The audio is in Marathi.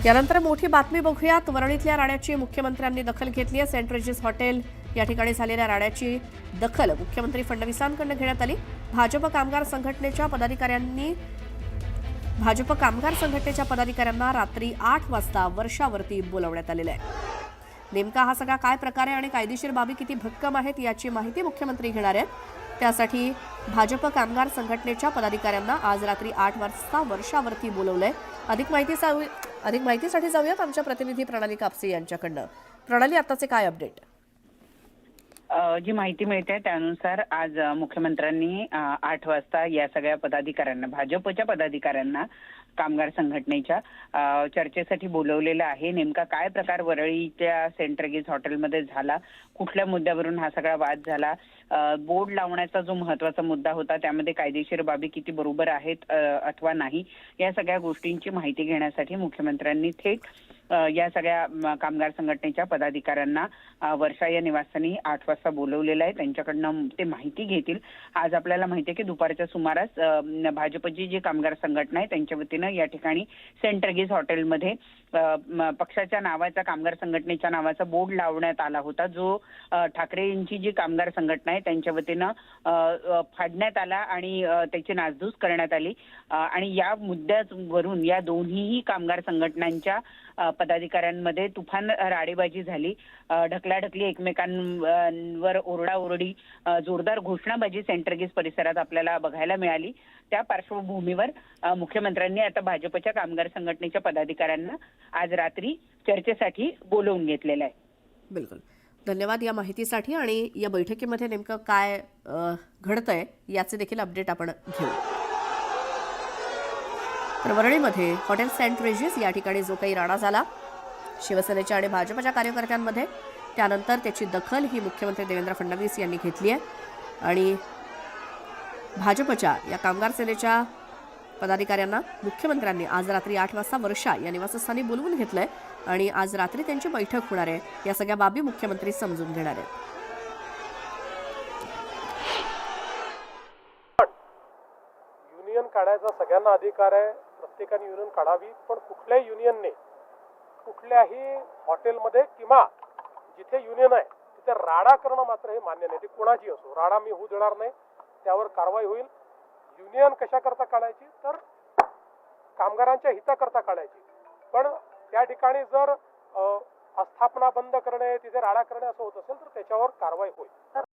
यानंतर मोठी बातमी बघूयात। वरळीतल्या राड्याची मुख्यमंत्र्यांनी दखल घेतली आहे। सेंट रेजिस हॉटेल या ठिकाणी झालेल्या राड्याची दखल मुख्यमंत्री फडणवीसांकडून घेण्यात आली। भाजप कामगार संघटनेच्या रात्री 8 वाजता वर्षावरती बोलवण्यात आलेलं आहे। नेमका हा सगळा काय प्रकार आहे आणि कायदेशीर बाबी किती भक्कम आहेत याची माहिती मुख्यमंत्री घेणार आहेत। त्यासाठी भाजप कामगार संघटनेच्या पदाधिकाऱ्यांना आज रात्री 8 वाजता वर्षावरती बोलवलंय। अधिक माहितीसाठी जाऊयात आमच्या प्रतिनिधी प्रणाली कापसे यांच्याकडनं। प्रणाली, आताचे काय अपडेट? जी माहिती मिळते त्यानुसार आज मुख्यमंत्र्यांनी 8 वाजता या सगळ्या पदाधिकाऱ्यांना, भाजपच्या पदाधिकाऱ्यांना, कामगार संघटनेच्या चर्चेसाठी बोलवलेलं आहे। नेमका काय प्रकार वरळीच्या सेंट रेजिस हॉटेलमध्ये झाला, कुठल्या मुद्द्यावरून हा सगळा वाद झाला, बोर्ड लावण्याचा जो महत्त्वाचा मुद्दा होता त्यामध्ये कायदेशीर बाबी किती बरोबर आहेत अथवा नाही, या सगळ्या गोष्टींची माहिती घेण्यासाठी मुख्यमंत्र्यांनी थेट या सगळ्या कामगार संघटनेच्या पदाधिकाऱ्यांना वर्षा या निवासस्थानी 8 वाजता बोलवलेलं आहे। त्यांच्याकडनं ते माहिती घेतील। आज आपल्याला माहिती आहे की दुपारच्या सुमारास भाजपची जी कामगार संघटना आहे त्यांच्या वतीनं या ठिकाणी सेंट रेजिस हॉटेलमध्ये पक्षाच्या नावाचा, कामगार संघटनेच्या नावाचा बोर्ड लावण्यात आला होता, जो ठाकरे यांची जी कामगार संघटना आहे त्यांच्या वतीनं फाडण्यात आला आणि त्याची नासधूस करण्यात आली। आणि या मुद्द्यावरून या दोन्हीही कामगार संघटनांच्या पदाधिकाऱ्यांमध्ये तुफान राडेबाजी झाली, ढकलाढकली, एकमेकांवर ओरडाओरडी, जोरदार घोषणाबाजी सेंट रेजिस परिसरात आपल्याला बघायला मिळाली। त्या पार्श्वभूमीवर मुख्यमंत्र्यांनी आता भाजपच्या कामगार संघटनेच्या पदाधिकाऱ्यांना आज रात्री चर्चेसाठी बोलवून घेतलेलं आहे। बिलकुल, धन्यवाद या माहितीसाठी। आणि या बैठकीमध्ये नेमकं काय घडतंय याचे देखील अपडेट आपण घेऊ। तर वरळीमध्ये हॉटेल सेंट रेजिस या ठिकाणी जो काही राडा झाला शिवसेनेच्या आणि भाजपच्या कार्यकर्त्यांमध्ये, त्यानंतर त्याची दखल ही मुख्यमंत्री देवेंद्र फडणवीस यांनी घेतली आहे। आणि भाजपच्या या कामगार सेनेच्या पदाधिकाऱ्यांना मुख्यमंत्र्यांनी आज रात्री 8 वाजता वर्षा या निवासस्थानी बोलवून घेतलंय आणि आज रात्री त्यांची बैठक होणार आहे। या सगळ्या बाबी मुख्यमंत्री समजून घेणार आहेत। युनियन काढायचा सगळ्यांना अधिकार आहे, प्रत्येकाने युनियन काढावी, पण कुठल्याही युनियनने कुठल्याही हॉटेलमध्ये किंवा जिथे युनियन आहे तिथे राडा करणं मात्र हे मान्य नाही। ती कोणाची असो, राडा मी होऊ देणार नाही, त्यावर कारवाई होईल। युनियन कशाकरता काढायची तर कामगारांच्या हिताकरता काढायची, पण त्या ठिकाणी जर आस्थापना बंद करणे, तिथे राडा करणे असं होत असेल तर त्याच्यावर कारवाई होईल।